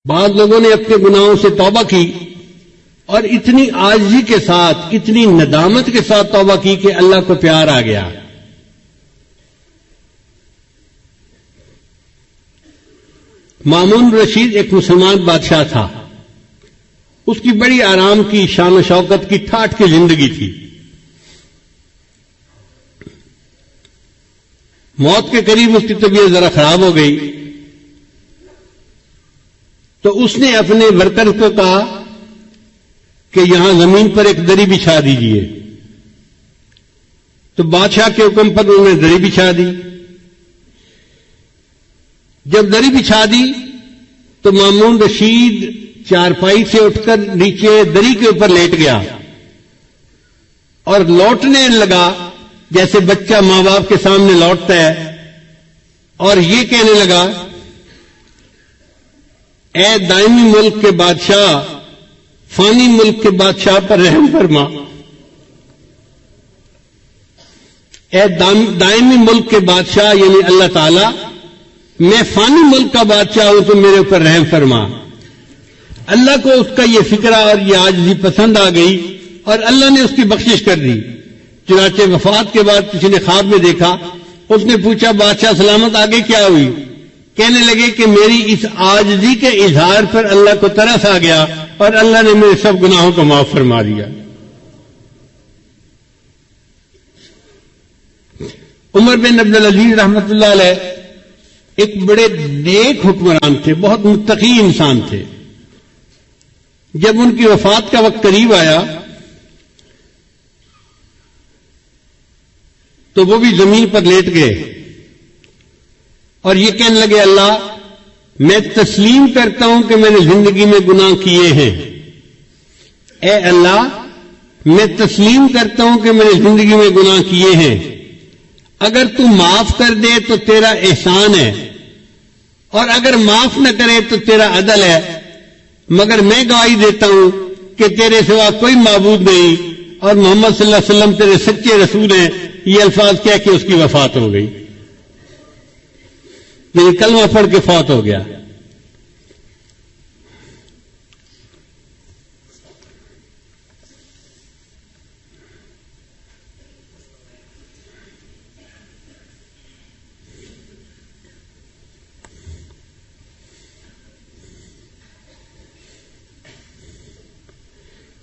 بعض لوگوں نے اپنے گناہوں سے توبہ کی اور اتنی عاجزی کے ساتھ، اتنی ندامت کے ساتھ توبہ کی کہ اللہ کو پیار آ گیا۔ مامون رشید ایک مسلمان بادشاہ تھا، اس کی بڑی آرام کی، شان و شوکت کی، ٹھاٹھ کی زندگی تھی۔ موت کے قریب اس کی طبیعت ذرا خراب ہو گئی تو اس نے اپنے ورکر کو کہا کہ یہاں زمین پر ایک دری بچھا دیجیے۔ تو بادشاہ کے حکم پر انہوں نے دری بچھا دی۔ جب دری بچھا دی تو مامون رشید چارپائی سے اٹھ کر نیچے دری کے اوپر لیٹ گیا اور لوٹنے لگا جیسے بچہ ماں باپ کے سامنے لوٹتا ہے، اور یہ کہنے لگا، اے دائمی ملک کے بادشاہ، فانی ملک کے بادشاہ پر رحم فرما۔ اے دائمی ملک کے بادشاہ یعنی اللہ تعالی، میں فانی ملک کا بادشاہ ہوں تو میرے اوپر رحم فرما۔ اللہ کو اس کا یہ فکرہ اور یہ عاجزی پسند آ گئی اور اللہ نے اس کی بخشش کر دی۔ چنانچہ وفات کے بعد کسی نے خواب میں دیکھا، اس نے پوچھا بادشاہ سلامت آگے کیا ہوئی؟ کہنے لگے کہ میری اس عاجزی کے اظہار پر اللہ کو ترس آ گیا اور اللہ نے میرے سب گناہوں کو معاف فرما دیا۔ عمر بن عبدالعزیز رحمۃ اللہ علیہ ایک بڑے نیک حکمران تھے، بہت متقی انسان تھے۔ جب ان کی وفات کا وقت قریب آیا تو وہ بھی زمین پر لیٹ گئے اور یہ کہنے لگے، اللہ میں تسلیم کرتا ہوں کہ میں نے زندگی میں گناہ کیے ہیں۔ اے اللہ میں تسلیم کرتا ہوں کہ میں نے زندگی میں گناہ کیے ہیں، اگر تو معاف کر دے تو تیرا احسان ہے، اور اگر معاف نہ کرے تو تیرا عدل ہے، مگر میں گواہی دیتا ہوں کہ تیرے سوا کوئی معبود نہیں اور محمد صلی اللہ علیہ وسلم تیرے سچے رسول ہیں۔ یہ الفاظ کہہ کے اس کی وفات ہو گئی، یعنی کلمہ پڑھ کے فوت ہو گیا۔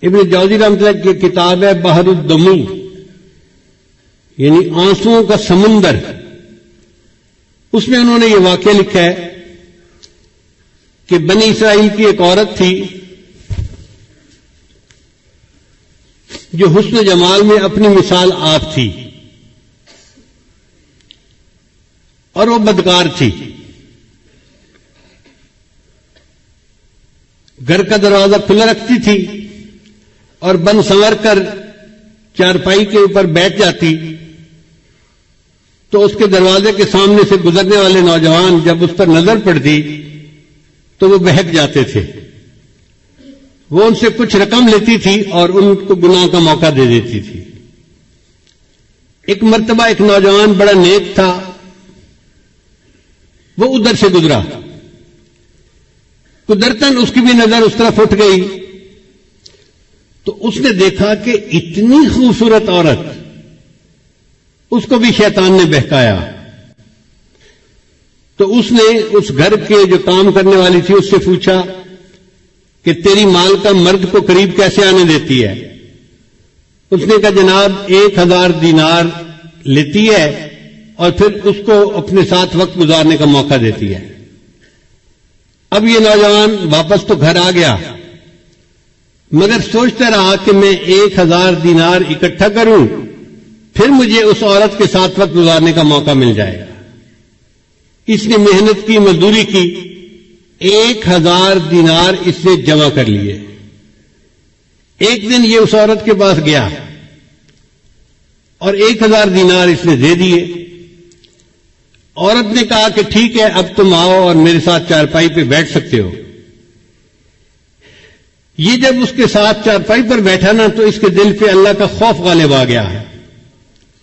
ابن جوزی رحمۃ اللہ کی کتاب ہے بحر الدموع، یعنی آنسوؤں کا سمندر، اس میں انہوں نے یہ واقعہ لکھا ہے کہ بنی اسرائیل کی ایک عورت تھی جو حسن جمال میں اپنی مثال آپ تھی، اور وہ بدکار تھی۔ گھر کا دروازہ کھلا رکھتی تھی اور بن سنور کر چارپائی کے اوپر بیٹھ جاتی تو اس کے دروازے کے سامنے سے گزرنے والے نوجوان جب اس پر نظر پڑتی تو وہ بہک جاتے تھے۔ وہ ان سے کچھ رقم لیتی تھی اور ان کو گناہ کا موقع دے دیتی تھی۔ ایک مرتبہ ایک نوجوان بڑا نیک تھا، وہ ادھر سے گزرا، قدرتاً اس کی بھی نظر اس طرف اٹھ گئی تو اس نے دیکھا کہ اتنی خوبصورت عورت، اس کو بھی شیطان نے بہکایا۔ تو اس نے اس گھر کے جو کام کرنے والی تھی اس سے پوچھا کہ تیری مال کا مرد کو قریب کیسے آنے دیتی ہے؟ اس نے کہا جناب 1000 دینار لیتی ہے اور پھر اس کو اپنے ساتھ وقت گزارنے کا موقع دیتی ہے۔ اب یہ نوجوان واپس تو گھر آ گیا، مگر سوچتا رہا کہ میں 1000 دینار اکٹھا کروں پھر مجھے اس عورت کے ساتھ وقت گزارنے کا موقع مل جائے گا۔ اس نے محنت کی، مزدوری کی، 1000 دینار اس نے جمع کر لیے۔ ایک دن یہ اس عورت کے پاس گیا اور 1000 دینار اس نے دے دیے۔ عورت نے کہا کہ ٹھیک ہے اب تم آؤ اور میرے ساتھ چارپائی پہ بیٹھ سکتے ہو۔ یہ جب اس کے ساتھ چارپائی پر بیٹھا نا تو اس کے دل پہ اللہ کا خوف غالب آ گیا ہے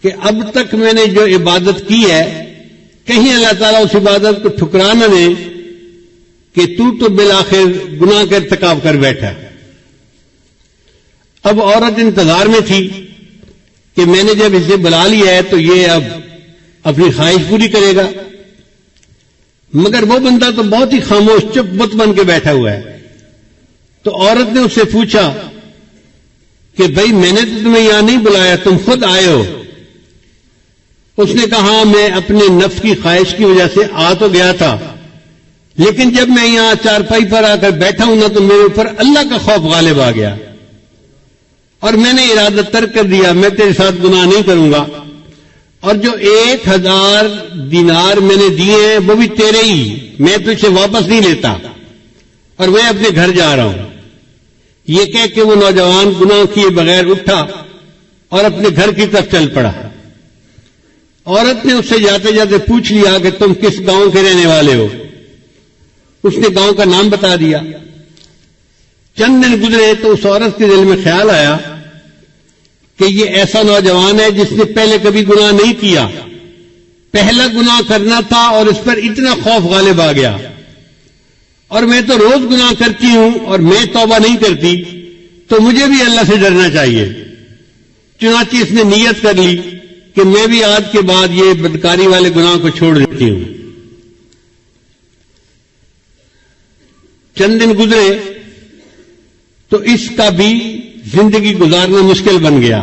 کہ اب تک میں نے جو عبادت کی ہے کہیں اللہ تعالیٰ اس عبادت کو ٹھکرا نہ دے کہ تو بالآخر گناہ کا ارتکاب کر بیٹھا. اب عورت انتظار میں تھی کہ میں نے جب اسے بلا لیا ہے تو یہ اب اپنی خواہش پوری کرے گا. مگر وہ بندہ تو بہت ہی خاموش چپ بت بن کے بیٹھا ہوا ہے. تو عورت نے اس سے پوچھا کہ بھائی میں نے تو تمہیں یہاں نہیں بلایا, تم خود آئے ہو. اس نے کہا میں اپنے نفس کی خواہش کی وجہ سے آ تو گیا تھا, لیکن جب میں یہاں چارپائی پر آ کر بیٹھا ہوں نا تو میرے اوپر اللہ کا خوف غالب آ گیا اور میں نے ارادہ ترک کر دیا, میں تیرے ساتھ گناہ نہیں کروں گا. اور جو 1000 دینار میں نے دیے ہیں وہ بھی تیرے ہی, میں تجھ سے واپس نہیں لیتا اور میں اپنے گھر جا رہا ہوں. یہ کہہ کے وہ نوجوان گناہ کیے بغیر اٹھا اور اپنے گھر کی طرف چل پڑا. عورت نے اس سے جاتے جاتے پوچھ لیا کہ تم کس گاؤں کے رہنے والے ہو. اس نے گاؤں کا نام بتا دیا. چند دن گزرے تو اس عورت کے دل میں خیال آیا کہ یہ ایسا نوجوان ہے جس نے پہلے کبھی گناہ نہیں کیا, پہلا گناہ کرنا تھا اور اس پر اتنا خوف غالب آ گیا, اور میں تو روز گناہ کرتی ہوں اور میں توبہ نہیں کرتی, تو مجھے بھی اللہ سے ڈرنا چاہیے. چنانچہ اس نے نیت کر لی کہ میں بھی آج کے بعد یہ بدکاری والے گناہ کو چھوڑ دیتی ہوں. چند دن گزرے تو اس کا بھی زندگی گزارنا مشکل بن گیا.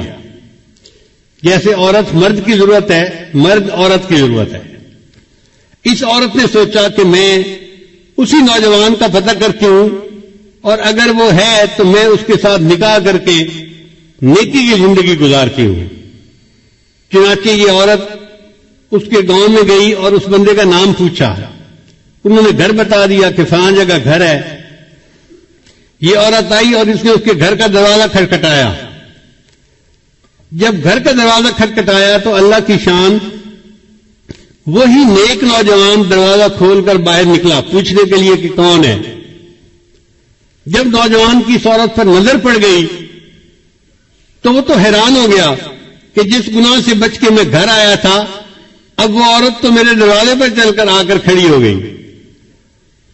جیسے عورت مرد کی ضرورت ہے, مرد عورت کی ضرورت ہے. اس عورت نے سوچا کہ میں اسی نوجوان کا پتہ کرتی ہوں اور اگر وہ ہے تو میں اس کے ساتھ نکاح کر کے نیکی کی زندگی گزارتی ہوں. چنانچہ یہ عورت اس کے گاؤں میں گئی اور اس بندے کا نام پوچھا. انہوں نے گھر بتا دیا کہ فلاں جگہ گھر ہے. یہ عورت آئی اور اس نے اس کے گھر کا دروازہ کھٹکھٹایا. جب گھر کا دروازہ کھٹکھٹایا تو اللہ کی شان, وہی نیک نوجوان دروازہ کھول کر باہر نکلا پوچھنے کے لیے کہ کون ہے. جب نوجوان کی اس عورت پر نظر پڑ گئی تو وہ تو حیران ہو گیا کہ جس گناہ سے بچ کے میں گھر آیا تھا اب وہ عورت تو میرے دروازے پر چل کر آ کر کھڑی ہو گئی.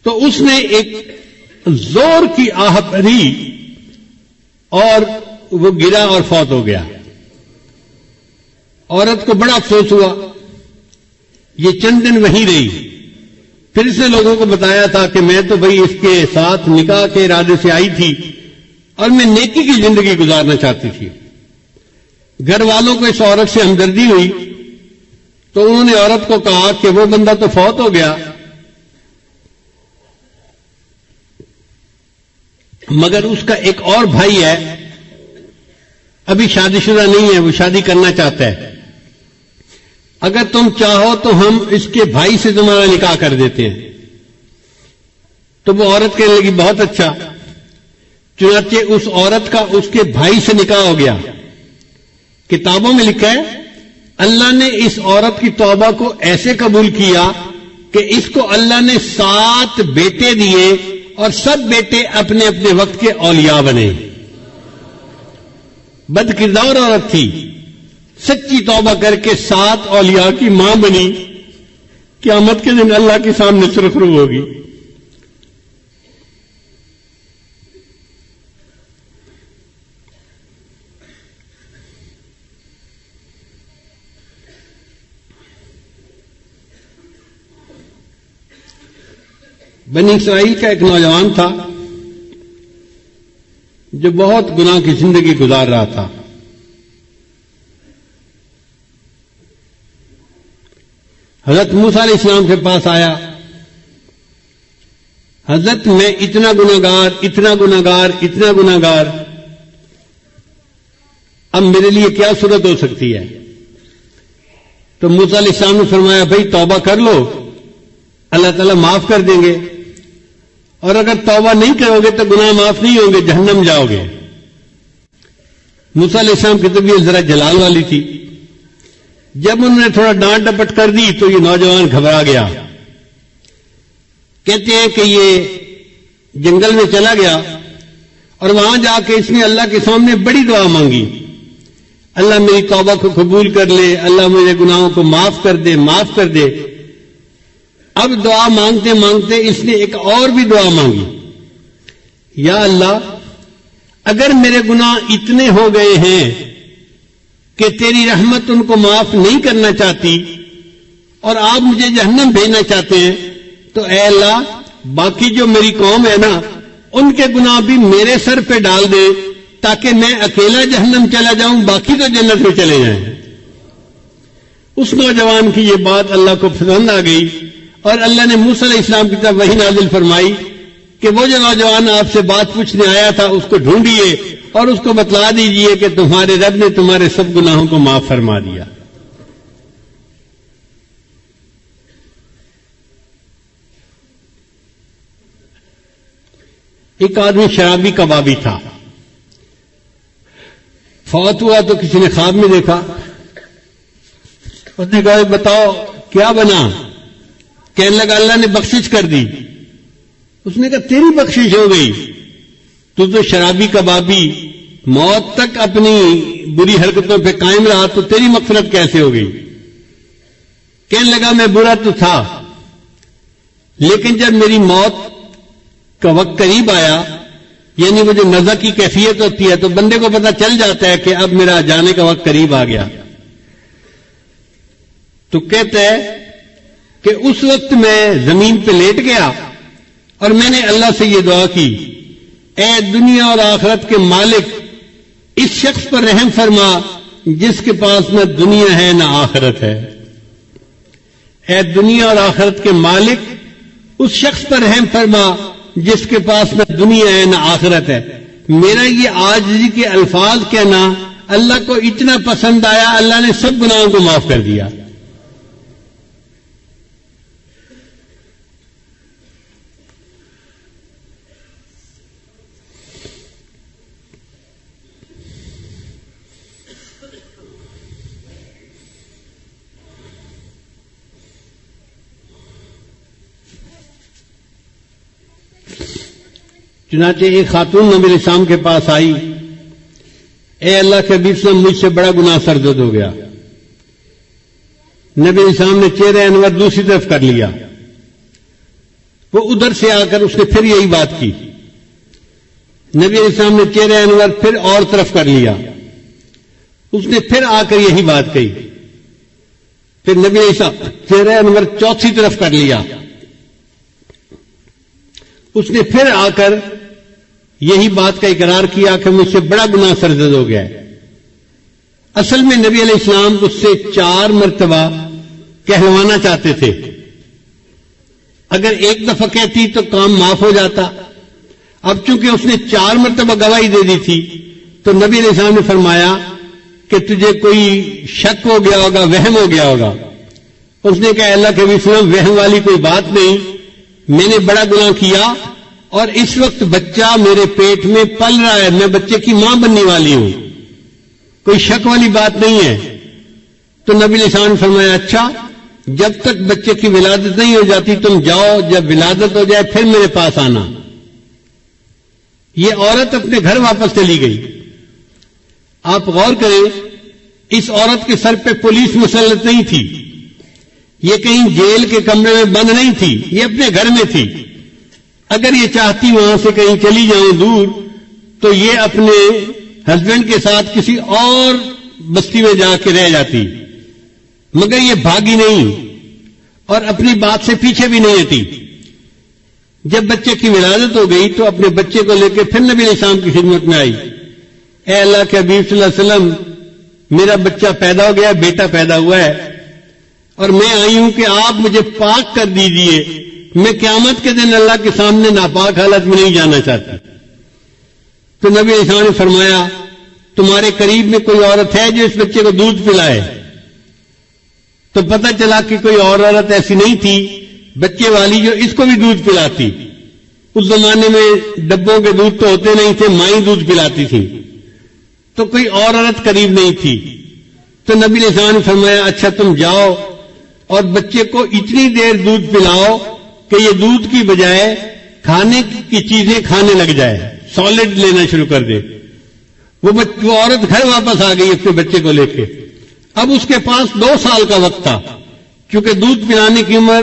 تو اس نے ایک زور کی آہ بھری اور وہ گرا اور فوت ہو گیا. عورت کو بڑا افسوس ہوا. یہ چند دن وہیں رہی. پھر اس نے لوگوں کو بتایا تھا کہ میں تو بھئی اس کے ساتھ نکاح کے ارادے سے آئی تھی اور میں نیکی کی زندگی گزارنا چاہتی تھی. گھر والوں کو اس عورت سے ہمدردی ہوئی تو انہوں نے عورت کو کہا کہ وہ بندہ تو فوت ہو گیا مگر اس کا ایک اور بھائی ہے, ابھی شادی شدہ نہیں ہے, وہ شادی کرنا چاہتا ہے. اگر تم چاہو تو ہم اس کے بھائی سے تمہارا نکاح کر دیتے ہیں. تو وہ عورت کہنے لگی بہت اچھا. چنانچہ اس عورت کا اس کے بھائی سے نکاح ہو گیا. کتابوں میں لکھا ہے اللہ نے اس عورت کی توبہ کو ایسے قبول کیا کہ اس کو اللہ نے 7 بیٹے دیے اور سب بیٹے اپنے اپنے وقت کے اولیاء بنے. بد کردار عورت تھی, سچی توبہ کر کے 7 اولیاء کی ماں بنی. قیامت کے دن اللہ کے سامنے سرخرو ہوگی. بنی اسرائیل کا ایک نوجوان تھا جو بہت گناہ کی زندگی گزار رہا تھا. حضرت موسیٰ علیہ السلام کے پاس آیا, حضرت میں اتنا گناہگار اتنا گناہگار اتنا گناہگار, اب میرے لیے کیا صورت ہو سکتی ہے؟ تو موسیٰ علیہ السلام نے فرمایا بھئی توبہ کر لو, اللہ تعالیٰ معاف کر دیں گے, اور اگر توبہ نہیں کرو گے تو گناہ معاف نہیں ہوں گے, جہنم جاؤ گے. موسیٰ علیہ السلام کی طبیعت ذرا جلال والی تھی. جب انہوں نے تھوڑا ڈانٹ ڈپٹ کر دی تو یہ نوجوان گھبرا گیا. کہتے ہیں کہ یہ جنگل میں چلا گیا اور وہاں جا کے اس نے اللہ کے سامنے بڑی دعا مانگی, اللہ میری توبہ کو قبول کر لے, اللہ میرے گناہوں کو معاف کر دے, معاف کر دے. اب دعا مانگتے مانگتے اس نے ایک اور بھی دعا مانگی، یا اللہ اگر میرے گناہ اتنے ہو گئے ہیں کہ تیری رحمت ان کو معاف نہیں کرنا چاہتی اور آپ مجھے جہنم بھیجنا چاہتے ہیں، تو اے اللہ باقی جو میری قوم ہے نا ان کے گناہ بھی میرے سر پہ ڈال دے تاکہ میں اکیلا جہنم چلا جاؤں، باقی تو جنت میں چلے جائیں۔ اس نوجوان کی یہ بات اللہ کو پسند آ گئی اور اللہ نے موسیٰ علیہ السلام کی طرف وحی نازل فرمائی کہ وہ جو نوجوان آپ سے بات پوچھنے آیا تھا اس کو ڈھونڈیے اور اس کو بتلا دیجئے کہ تمہارے رب نے تمہارے سب گناہوں کو معاف فرما دیا۔ ایک آدمی شرابی کبابی تھا، فوت ہوا تو کسی نے خواب میں دیکھا، اس نے کہا بتاؤ کیا بنا؟ کہنے لگا اللہ نے بخشش کر دی۔ اس نے کہا تیری بخشش ہو گئی، تو شرابی کبابی موت تک اپنی بری حرکتوں پہ قائم رہا، تو تیری مغفرت کیسے ہو گئی؟ کہنے لگا میں برا تو تھا لیکن جب میری موت کا وقت قریب آیا، یعنی وہ جو نزع کی کیفیت ہوتی ہے تو بندے کو پتہ چل جاتا ہے کہ اب میرا جانے کا وقت قریب آ گیا، تو کہتا ہے کہ اس وقت میں زمین پہ لیٹ گیا اور میں نے اللہ سے یہ دعا کی، اے دنیا اور آخرت کے مالک اس شخص پر رحم فرما جس کے پاس نہ دنیا ہے نہ آخرت ہے۔ اے دنیا اور آخرت کے مالک اس شخص پر رحم فرما جس کے پاس نہ دنیا ہے نہ آخرت ہے۔ میرا یہ عاجزی کے الفاظ کہنا اللہ کو اتنا پسند آیا، اللہ نے سب گناہوں کو معاف کر دیا۔ چنانچہ ایک خاتون نبی علیہ السلام کے پاس آئی، اے اللہ کے حبیب صلی اللہ علیہ وسلم مجھ سے بڑا گناہ سرزد ہو گیا۔ نبی علیہ السلام نے چہرہ انور دوسری طرف کر لیا، وہ ادھر سے آ کر اس نے پھر یہی بات کی۔ نبی علیہ السلام نے چہرہ انور پھر اور طرف کر لیا، اس نے پھر آ کر یہی بات کہی۔ پھر نبی علیہ السلام چہرہ انور چوتھی طرف کر لیا، اس نے پھر آ کر یہی بات کا اقرار کیا کہ مجھ سے بڑا گناہ سرزد ہو گیا ہے۔ اصل میں نبی علیہ السلام اس سے 4 مرتبہ کہلوانا چاہتے تھے، اگر ایک دفعہ کہتی تو کام معاف ہو جاتا، اب چونکہ اس نے 4 مرتبہ گواہی دے دی تھی تو نبی علیہ السلام نے فرمایا کہ تجھے کوئی شک ہو گیا ہوگا، وہم ہو گیا ہوگا۔ اس نے کہا اللہ کے نبی صلی اللہ علیہ وسلم وہم والی کوئی بات نہیں، میں نے بڑا گناہ کیا اور اس وقت بچہ میرے پیٹ میں پل رہا ہے، میں بچے کی ماں بننے والی ہوں، کوئی شک والی بات نہیں ہے۔ تو نبی علیہ السلام نے فرمایا اچھا جب تک بچے کی ولادت نہیں ہو جاتی تم جاؤ، جب ولادت ہو جائے پھر میرے پاس آنا۔ یہ عورت اپنے گھر واپس چلی گئی۔ آپ غور کریں، اس عورت کے سر پہ پولیس مسلط نہیں تھی، یہ کہیں جیل کے کمرے میں بند نہیں تھی، یہ اپنے گھر میں تھی۔ اگر یہ چاہتی وہاں سے کہیں چلی جاؤں دور تو یہ اپنے ہسبینڈ کے ساتھ کسی اور بستی میں جا کے رہ جاتی، مگر یہ بھاگی نہیں اور اپنی بات سے پیچھے بھی نہیں ہٹی۔ جب بچے کی ولادت ہو گئی تو اپنے بچے کو لے کے پھر نبی علیہ السلام کی خدمت میں آئی، اے اللہ کے حبیب صلی اللہ علیہ وسلم میرا بچہ پیدا ہو گیا، بیٹا پیدا ہوا ہے اور میں آئی ہوں کہ آپ مجھے پاک کر دیجیے، میں قیامت کے دن اللہ کے سامنے ناپاک حالت میں نہیں جانا چاہتا۔ تو نبی علیہ السلام نے فرمایا تمہارے قریب میں کوئی عورت ہے جو اس بچے کو دودھ پلائے؟ تو پتہ چلا کہ کوئی اور عورت ایسی نہیں تھی بچے والی جو اس کو بھی دودھ پلاتی۔ اس زمانے میں ڈبوں کے دودھ تو ہوتے نہیں تھے، مائیں دودھ پلاتی تھی، تو کوئی اور عورت قریب نہیں تھی۔ تو نبی علیہ السلام نے فرمایا اچھا تم جاؤ اور بچے کو اتنی دیر دودھ پلاؤ کہ یہ دودھ کی بجائے کھانے کی چیزیں کھانے لگ جائے، سالڈ لینا شروع کر دے۔ وہ عورت گھر واپس آ گئی اپنے بچے کو لے کے۔ اب اس کے پاس 2 سال کا وقت تھا، کیونکہ دودھ پلانے کی عمر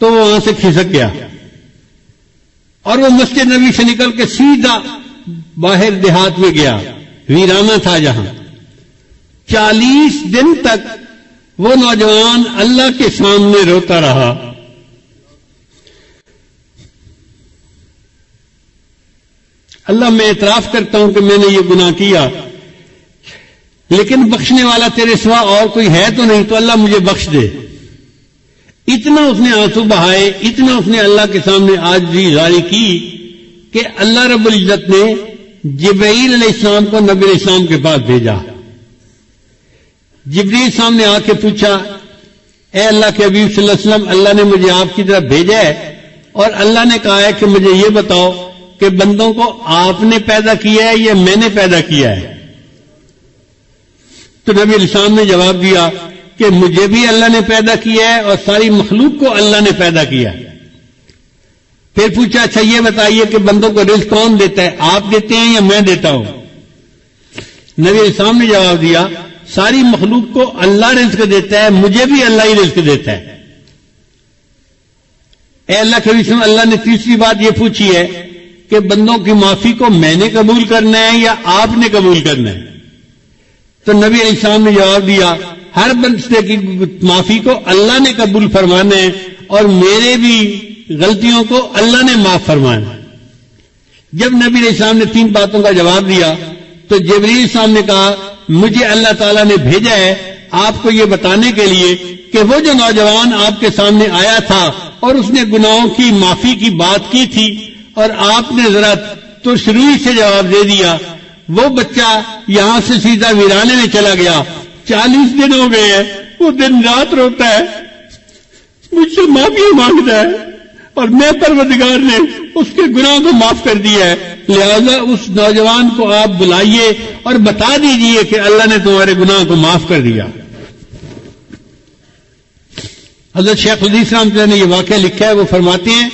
تو وہ وہاں سے کھسک گیا اور وہ مسجد نبی سے نکل کے سیدھا باہر دیہات میں گیا، ویرانہ تھا جہاں۔ 40 دن تک وہ نوجوان اللہ کے سامنے روتا رہا۔ اللہ میں اعتراف کرتا ہوں کہ میں نے یہ گناہ کیا، لیکن بخشنے والا تیرے سوا اور کوئی ہے تو نہیں، تو اللہ مجھے بخش دے۔ اتنا اس نے آنسو بہائے، اتنا اس نے اللہ کے سامنے عاجزی ظاہر کی کہ اللہ رب العزت نے جبرائیل علیہ السلام کو نبی علیہ السلام کے پاس بھیجا۔ جبرائیل السلام نے آ کے پوچھا، اے اللہ کے حبیب صلی اللہ علیہ وسلم، اللہ نے مجھے آپ کی طرف بھیجا ہے اور اللہ نے کہا ہے کہ مجھے یہ بتاؤ کہ بندوں کو آپ نے پیدا کیا ہے یا میں نے پیدا کیا ہے؟ تو نبی علیہ السلام نے جواب دیا کہ مجھے بھی اللہ نے پیدا کیا ہے اور ساری مخلوق کو اللہ نے پیدا کیا ہے۔ پھر پوچھا، اچھا یہ بتائیے کہ بندوں کو رزق کون دیتا ہے، آپ دیتے ہیں یا میں دیتا ہوں؟ نبی علیہ السلام نے جواب دیا، ساری مخلوق کو اللہ رزق دیتا ہے، مجھے بھی اللہ ہی رزق دیتا ہے۔ اے اللہ کے حبیب، اللہ نے تیسری بات یہ پوچھی ہے کہ بندوں کی معافی کو میں نے قبول کرنا ہے یا آپ نے قبول کرنا ہے؟ تو نبی علیہ السلام نے جواب دیا، ہر بندے کی معافی کو اللہ نے قبول فرمانا ہے اور میرے بھی غلطیوں کو اللہ نے معاف فرمانا ہے۔ جب نبی علیہ السلام نے 3 باتوں کا جواب دیا تو جبرائیل السلام نے کہا، مجھے اللہ تعالیٰ نے بھیجا ہے آپ کو یہ بتانے کے لیے کہ وہ جو نوجوان آپ کے سامنے آیا تھا اور اس نے گناہوں کی معافی کی بات کی تھی اور آپ نے ذرا ترش روئی سے جواب دے دیا، وہ بچہ یہاں سے سیدھا ویرانے میں چلا گیا۔ 40 دن ہو گئے ہیں، وہ دن رات روتا ہے، مجھ سے معافی مانگتا ہے اور میں پروردگار نے اس کے گناہ کو معاف کر دیا ہے، لہذا اس نوجوان کو آپ بلائیے اور بتا دیجئے کہ اللہ نے تمہارے گناہ کو معاف کر دیا۔ حضرت شیخ الحدیث رحمۃ اللہ نے یہ واقعہ لکھا ہے، وہ فرماتے ہیں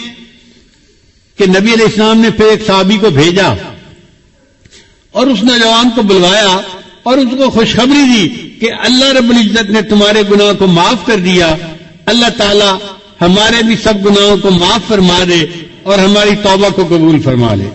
کہ نبی علیہ السلام نے پھر ایک صحابی کو بھیجا اور اس نوجوان کو بلوایا اور اس کو خوشخبری دی کہ اللہ رب العزت نے تمہارے گناہ کو معاف کر دیا، اللہ تعالی ہمارے بھی سب گناہوں کو معاف فرما دے اور ہماری توبہ کو قبول فرما لے۔